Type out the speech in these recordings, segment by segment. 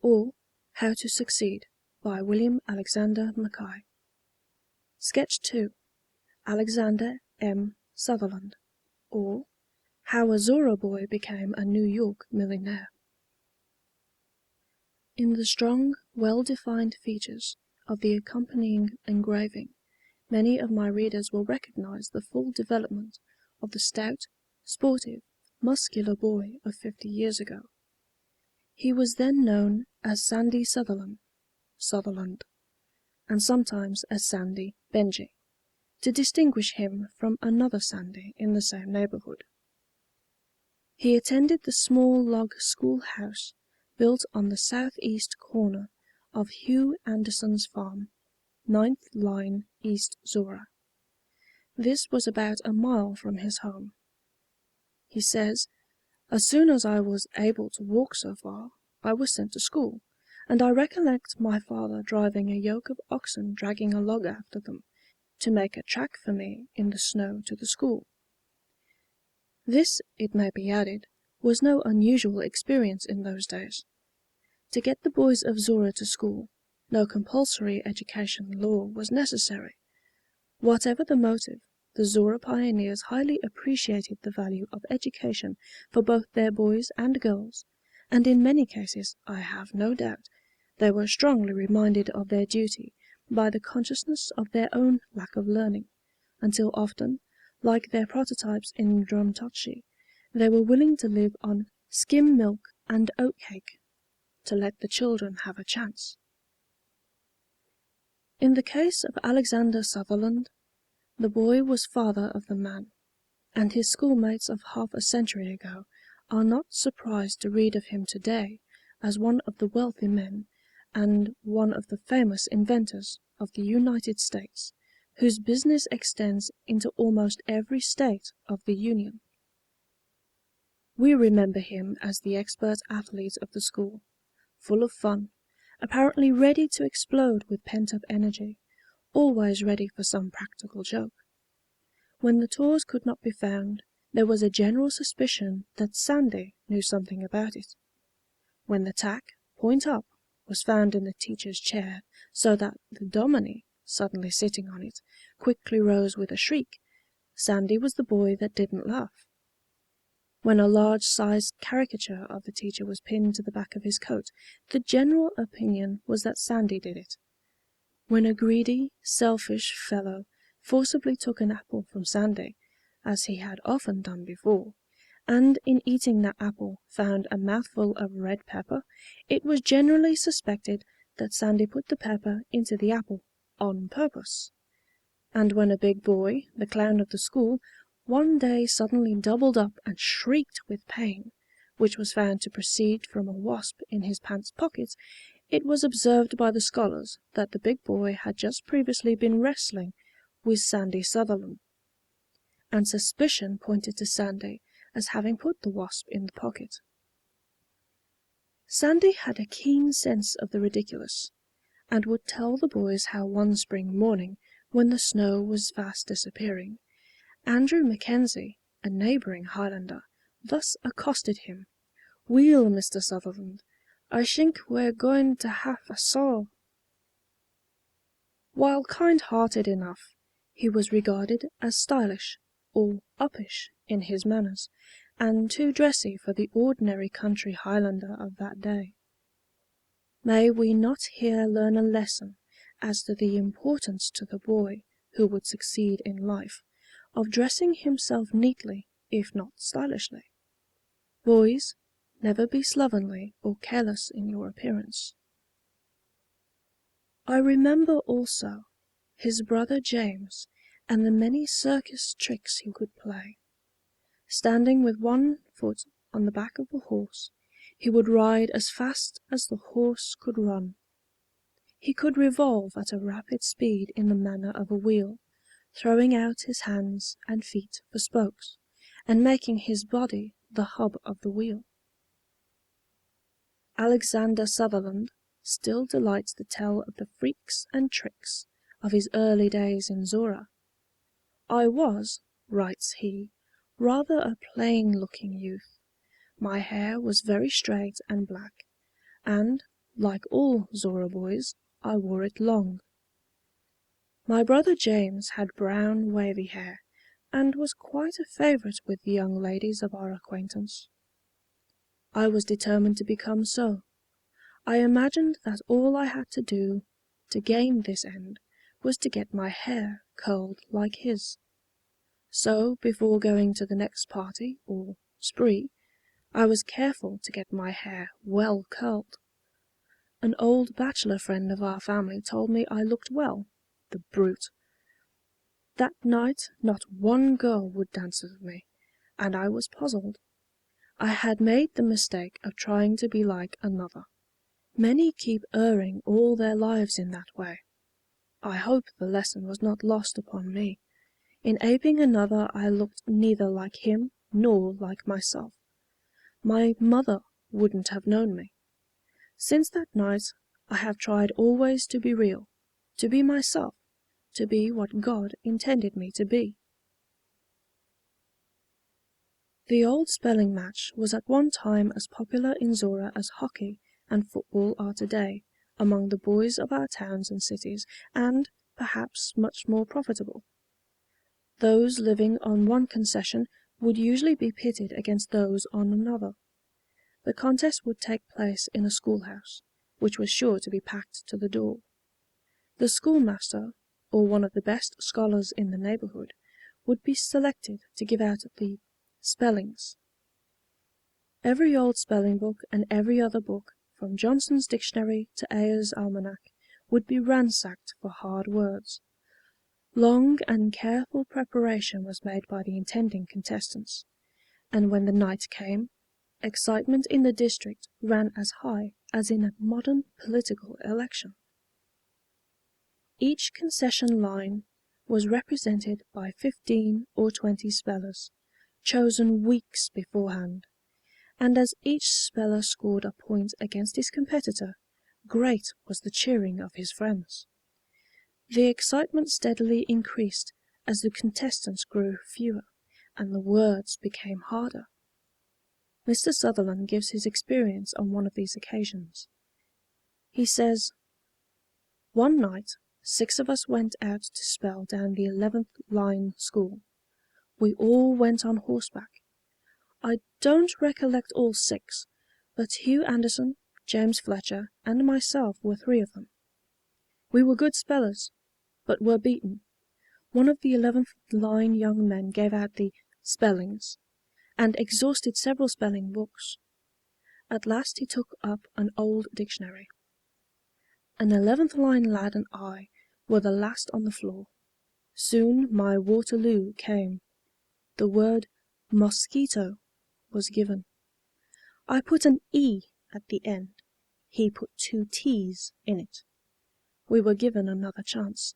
or How to Succeed, by William Alexander Mackay. Sketch 2. Alexander M. Sutherland, or How a Zorra Boy Became a New York Millionaire. In the strong, well-defined features of the accompanying engraving, many of my readers will recognize the full development of the stout, sportive, muscular boy of 50 years ago. He was then known as Sandy Sutherland, and sometimes as Sandy Benji, to distinguish him from another Sandy in the same neighborhood. He attended the small log schoolhouse built on the southeast corner of Hugh Anderson's farm, 9th Line, East Zorra. This was about a mile from his home. He says, "As soon as I was able to walk so far, I was sent to school, and I recollect my father driving a yoke of oxen dragging a log after them, to make a track for me in the snow to the school." This, it may be added, was no unusual experience in those days. To get the boys of Zorra to school, no compulsory education law was necessary. Whatever the motive, the Zorra pioneers highly appreciated the value of education for both their boys and girls, and in many cases, I have no doubt, they were strongly reminded of their duty by the consciousness of their own lack of learning, until often, like their prototypes in Drumtochty, they were willing to live on skim milk and oatcake to let the children have a chance. In the case of Alexander Sutherland, the boy was father of the man, and his schoolmates of half a century ago are not surprised to read of him today as one of the wealthy men and one of the famous inventors of the United States, whose business extends into almost every state of the Union. We remember him as the expert athlete of the school, full of fun, apparently ready to explode with pent-up energy, always ready for some practical joke. When the tools could not be found, there was a general suspicion that Sandy knew something about it. When the tack, point up, was found in the teacher's chair, so that the dominie, suddenly sitting on it, quickly rose with a shriek, Sandy was the boy that didn't laugh. When a large-sized caricature of the teacher was pinned to the back of his coat, the general opinion was that Sandy did it. When a greedy, selfish fellow forcibly took an apple from Sandy, as he had often done before, and in eating that apple found a mouthful of red pepper, it was generally suspected that Sandy put the pepper into the apple on purpose. And when a big boy, the clown of the school, one day suddenly doubled up and shrieked with pain, which was found to proceed from a wasp in his pants pocket, it was observed by the scholars that the big boy had just previously been wrestling with Sandy Sutherland, and suspicion pointed to Sandy as having put the wasp in the pocket. Sandy had a keen sense of the ridiculous, and would tell the boys how one spring morning, when the snow was fast disappearing, Andrew Mackenzie, a neighboring Highlander, thus accosted him: "Weel, Mr. Sutherland, I shink we're going to have a saw." While kind-hearted enough, he was regarded as stylish, or uppish, in his manners, and too dressy for the ordinary country Highlander of that day. May we not here learn a lesson as to the importance to the boy who would succeed in life, of dressing himself neatly, if not stylishly? Boys, never be slovenly or careless in your appearance. I remember also his brother James and the many circus tricks he could play. Standing with one foot on the back of the horse, he would ride as fast as the horse could run. He could revolve at a rapid speed in the manner of a wheel, throwing out his hands and feet for spokes, and making his body the hub of the wheel. Alexander Sutherland still delights to tell of the freaks and tricks of his early days in Zorra. "I was," writes he, "rather a plain-looking youth. My hair was very straight and black, and, Like all zorraboys, I wore it long. My brother James had brown wavy hair, and was quite a favorite with the young ladies of our acquaintance. I was determined to become so. I imagined that all I had to do to gain this end was to get my hair curled like his. So, before going to the next party, or spree, I was careful to get my hair well curled. An old bachelor friend of our family told me I looked well, the brute. That night not one girl would dance with me, and I was puzzled. I had made the mistake of trying to be like another. Many keep erring all their lives in that way. I hope the lesson was not lost upon me. In aping another I looked neither like him nor like myself. My mother wouldn't have known me. Since that night I have tried always to be real, to be myself, to be what God intended me to be. The old spelling match was at one time as popular in Zorra as hockey and football are today among the boys of our towns and cities, and perhaps much more profitable. Those living on one concession would usually be pitted against those on another. The contest would take place in a schoolhouse, which was sure to be packed to the door. The schoolmaster, or one of the best scholars in the neighborhood, would be selected to give out the spellings. Every old spelling book and every other book, from Johnson's Dictionary to Ayer's Almanac, would be ransacked for hard words. Long and careful preparation was made by the intending contestants, and when the night came, excitement in the district ran as high as in a modern political election. Each concession line was represented by 15 or 20 spellers, chosen weeks beforehand, and as each speller scored a point against his competitor, great was the cheering of his friends. The excitement steadily increased as the contestants grew fewer, and the words became harder. Mr. Sutherland gives his experience on one of these occasions. He says, "One night 6 of us went out to spell down the 11th line school. We all went on horseback. I don't recollect all 6, but Hugh Anderson, James Fletcher, and myself were 3 of them. We were good spellers, but were beaten. One of the 11th line young men gave out the spellings, and exhausted several spelling books. At last he took up an old dictionary. An 11th line lad and I were the last on the floor. Soon my Waterloo came. The word mosquito was given. I put an E at the end. He put 2 T's in it. We were given another chance.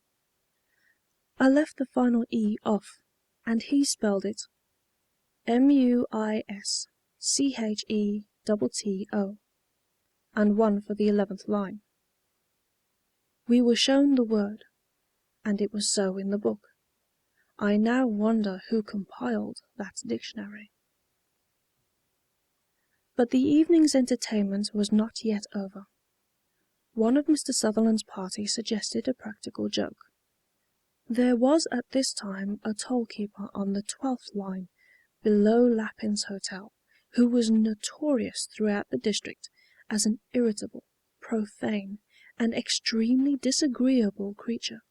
I left the final E off, and he spelled it MUISCHETTO, and won for the 11th line. We were shown the word, and it was so in the book. I now wonder who compiled that dictionary." But the evening's entertainment was not yet over. One of Mr. Sutherland's party suggested a practical joke. There was at this time a toll-keeper on the 12th line, below Lappin's Hotel, who was notorious throughout the district as an irritable, profane, and extremely disagreeable creature.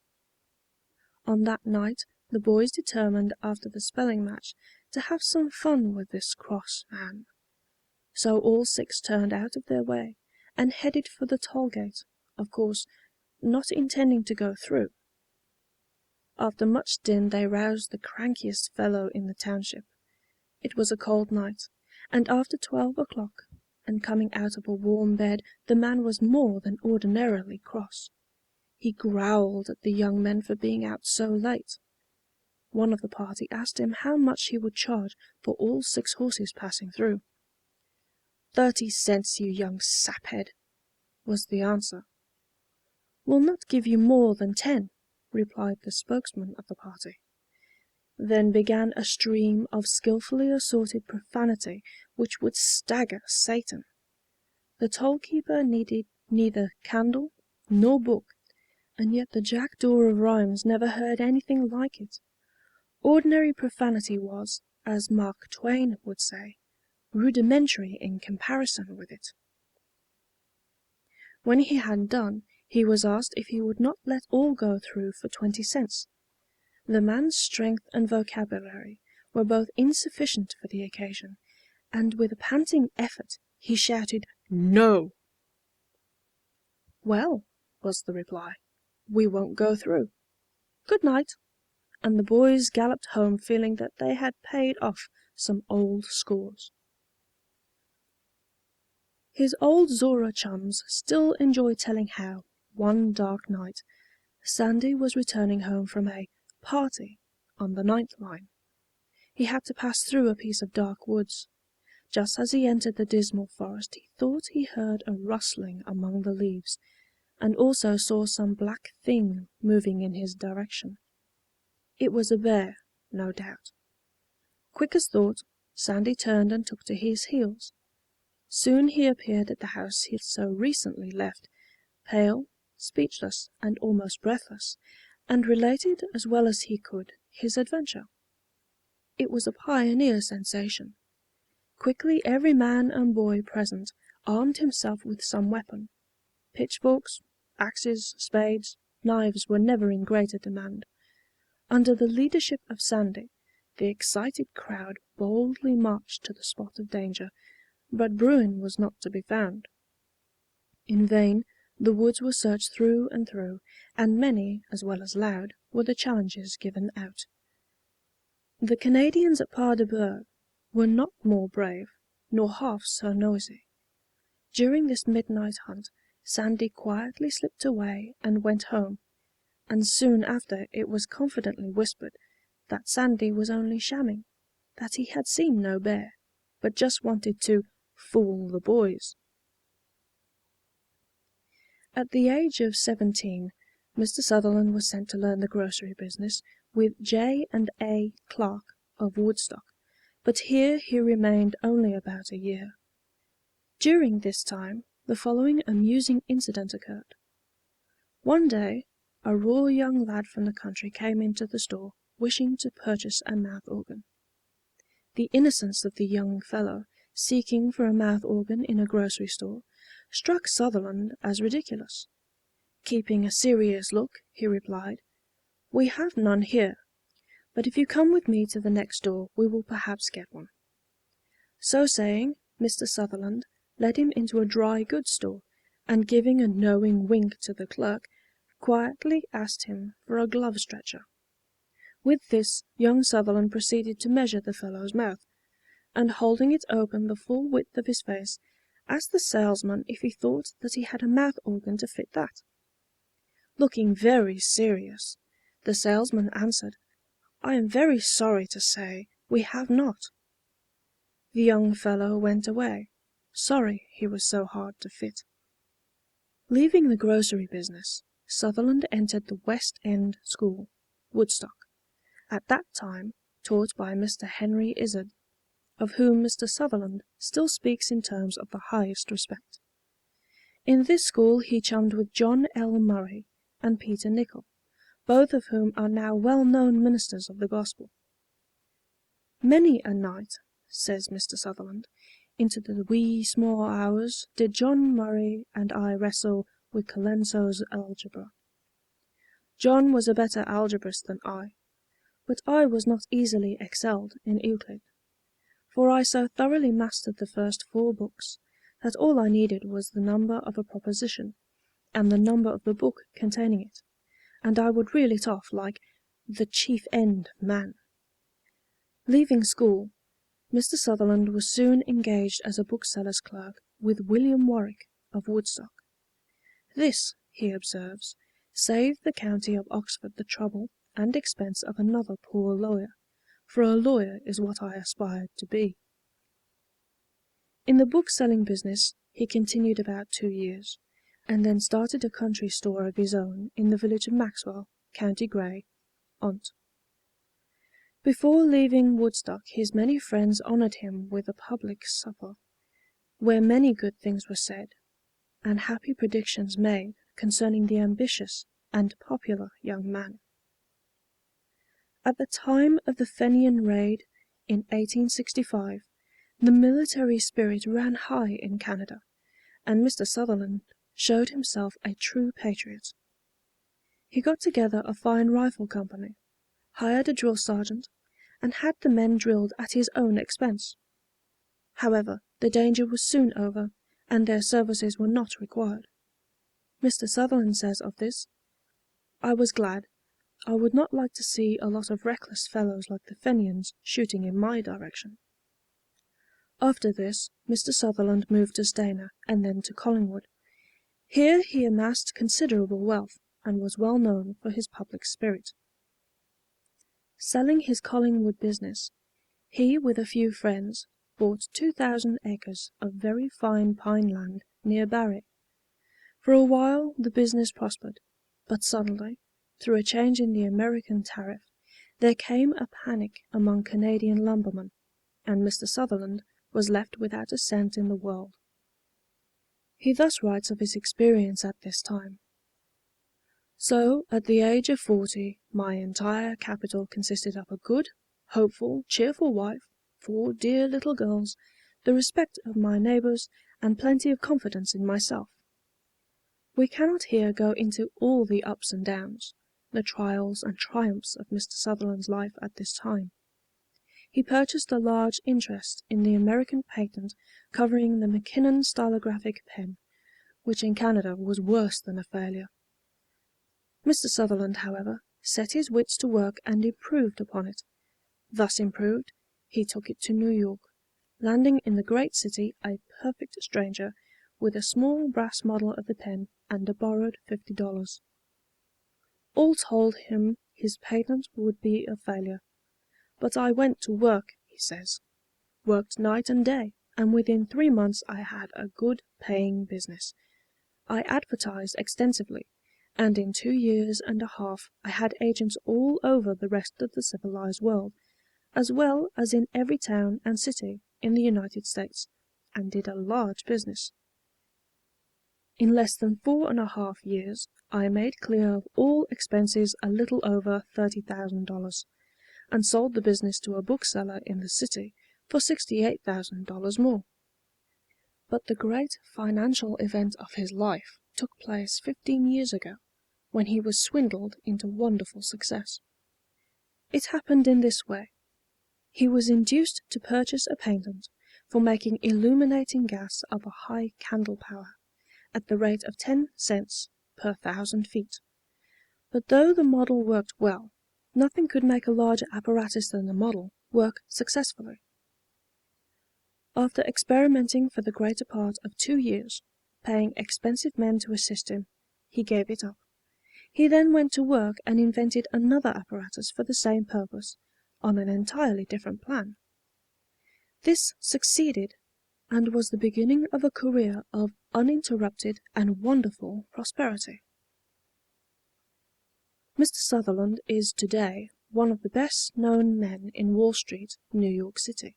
On that night the boys determined after the spelling match to have some fun with this cross man. So all 6 turned out of their way, and headed for the toll-gate, of course, not intending to go through. After much din they roused the crankiest fellow in the township. It was a cold night, and after 12 o'clock, and coming out of a warm bed, the man was more than ordinarily cross. He growled at the young men for being out so late. One of the party asked him how much he would charge for all 6 horses passing through. 30 cents, you young saphead, was the answer. Will not give you more than 10, replied the spokesman of the party. Then began a stream of skilfully assorted profanity which would stagger Satan. The toll-keeper needed neither candle nor book, and yet the jackdaw of rhymes never heard anything like it. Ordinary profanity was, as Mark Twain would say, rudimentary in comparison with it. When he had done, he was asked if he would not let all go through for 20 cents. The man's strength and vocabulary were both insufficient for the occasion, and with a panting effort he shouted, "No!" "Well," was the reply, "we won't go through. Good night." And the boys galloped home feeling that they had paid off some old scores. His old Zorra chums still enjoy telling how, one dark night, Sandy was returning home from a "party" on the 9th line. He had to pass through a piece of dark woods. Just as he entered the dismal forest he thought he heard a rustling among the leaves, and also saw some black thing moving in his direction. It was a bear, no doubt. Quick as thought, Sandy turned and took to his heels. Soon he appeared at the house he had so recently left, pale, speechless, and almost breathless, and related as well as he could his adventure. It was a pioneer sensation. Quickly every man and boy present armed himself with some weapon. Pitchforks, axes, spades, knives were never in greater demand. Under the leadership of Sandy, the excited crowd boldly marched to the spot of danger, but Bruin was not to be found. In vain the woods were searched through and through, and many, as well as loud, were the challenges given out. The Canadians at Paardeberg were not more brave, nor half so noisy. During this midnight hunt, Sandy quietly slipped away and went home, and soon after it was confidently whispered that Sandy was only shamming, that he had seen no bear, but just wanted to "fool the boys." At the age of 17, Mr. Sutherland was sent to learn the grocery business with J. and A. Clark of Woodstock, but here he remained only about a year. During this time the following amusing incident occurred. One day a raw young lad from the country came into the store wishing to purchase a mouth organ. The innocence of the young fellow, seeking for a mouth organ in a grocery store, struck Sutherland as ridiculous. Keeping a serious look, he replied, "We have none here, but if you come with me to the next door we will perhaps get one." So saying, Mr. Sutherland led him into a dry goods store, and giving a knowing wink to the clerk, quietly asked him for a glove stretcher. With this young Sutherland proceeded to measure the fellow's mouth, and holding it open the full width of his face, asked the salesman if he thought that he had a mouth organ to fit that. Looking very serious, the salesman answered, "I am very sorry to say we have not." The young fellow went away, sorry he was so hard to fit. Leaving the grocery business, Sutherland entered the West End School, Woodstock, at that time taught by Mr. Henry Izard, of whom Mr. Sutherland still speaks in terms of the highest respect. In this school he chummed with John L. Murray and Peter Nichol, both of whom are now well-known ministers of the gospel. "Many a night," says Mr. Sutherland, "into the wee small hours did John Murray and I wrestle with Colenso's algebra. John was a better algebrist than I, but I was not easily excelled in Euclid, for I so thoroughly mastered the first 4 books that all I needed was the number of a proposition, and the number of the book containing it, and I would reel it off like the chief end of man." Leaving school, Mr. Sutherland was soon engaged as a bookseller's clerk with William Warwick of Woodstock. This, he observes, saved the county of Oxford the trouble and expense of another poor lawyer, for a lawyer is what I aspired to be. In the book-selling business he continued about 2 years, and then started a country store of his own in the village of Maxwell, County Grey, Ont. Before leaving Woodstock his many friends honored him with a public supper. where many good things were said, and happy predictions made concerning the ambitious and popular young man. At the time of the Fenian raid in 1865, the military spirit ran high in Canada, and Mr. Sutherland showed himself a true patriot. He got together a fine rifle company, hired a drill sergeant, and had the men drilled at his own expense. However, the danger was soon over, and their services were not required. Mr. Sutherland says of this, "I was glad. I would not like to see a lot of reckless fellows like the Fenians shooting in my direction." After this, Mr. Sutherland moved to Stayner and then to Collingwood. Here he amassed considerable wealth, and was well known for his public spirit. Selling his Collingwood business, he with a few friends bought 2,000 acres of very fine pine land near Barry. For a while the business prospered, but suddenly, through a change in the American tariff, there came a panic among Canadian lumbermen, and Mr. Sutherland was left without a cent in the world. He thus writes of his experience at this time. "So, at the age of 40, my entire capital consisted of a good, hopeful, cheerful wife, 4 dear little girls, the respect of my neighbors, and plenty of confidence in myself." We cannot here go into all the ups and downs, the trials and triumphs of Mr. Sutherland's life at this time. He purchased a large interest in the American patent covering the Mackinnon stylographic pen, which in Canada was worse than a failure. Mr. Sutherland, however, set his wits to work and improved upon it. Thus improved, he took it to New York, landing in the great city a perfect stranger, with a small brass model of the pen and a borrowed $50. All told him his patent would be a failure. "But I went to work," he says, "worked night and day, and within 3 months I had a good paying business. I advertised extensively, and in 2 years and a half I had agents all over the rest of the civilized world, as well as in every town and city in the United States, and did a large business. In less than 4½ years I made clear of all expenses a little over $30,000, and sold the business to a bookseller in the city for $68,000 more." But the great financial event of his life took place 15 years ago, when he was swindled into wonderful success. It happened in this way. He was induced to purchase a patent for making illuminating gas of a high candle power, at the rate of 10 cents per 1,000 feet. But though the model worked well, nothing could make a larger apparatus than the model work successfully. After experimenting for the greater part of 2 years, paying expensive men to assist him, he gave it up. He then went to work and invented another apparatus for the same purpose, on an entirely different plan. This succeeded, and was the beginning of a career of uninterrupted and wonderful prosperity. Mr. Sutherland is to-day one of the best known men in Wall Street, New York City.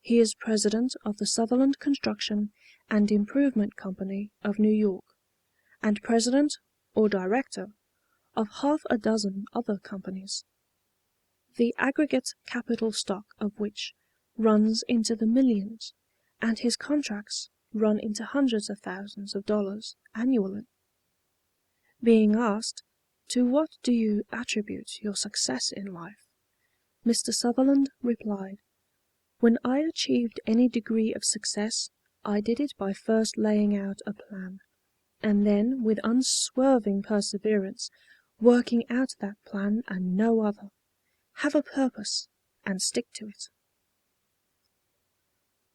He is president of the Sutherland Construction and Improvement Company of New York, and president or director of half a dozen other companies, the aggregate capital stock of which runs into the millions, and his contracts run into hundreds of thousands of dollars annually. Being asked, "To what do you attribute your success in life?" Mr. Sutherland replied, "When I achieved any degree of success, I did it by first laying out a plan, and then with unswerving perseverance working out that plan and no other. Have a purpose and stick to it."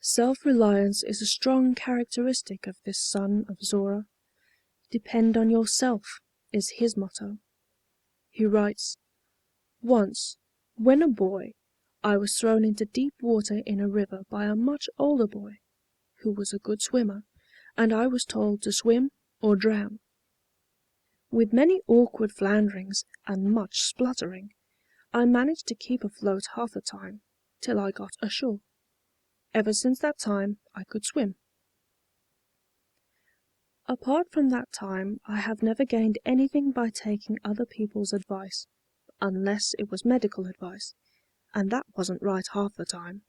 Self-reliance is a strong characteristic of this son of Zorra. "Depend on yourself" is his motto. He writes, "Once, when a boy, I was thrown into deep water in a river by a much older boy, who was a good swimmer, and I was told to swim or drown. With many awkward flounderings and much spluttering, I managed to keep afloat half the time, till I got ashore. Ever since that time I could swim, Apart from that time, I have never gained anything by taking other people's advice, unless it was medical advice, and that wasn't right half the time.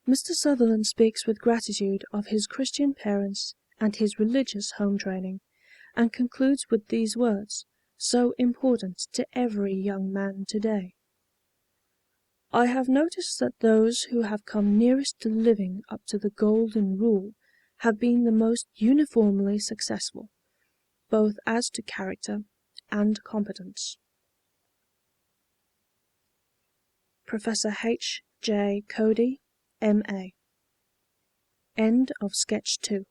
Mr. Sutherland speaks with gratitude of his Christian parents and his religious home training, and concludes with these words, so important to every young man today. I have noticed that those who have come nearest to living up to the golden rule have been the most uniformly successful, both as to character and competence. Professor H. J. Cody, M.A. End of Sketch 2.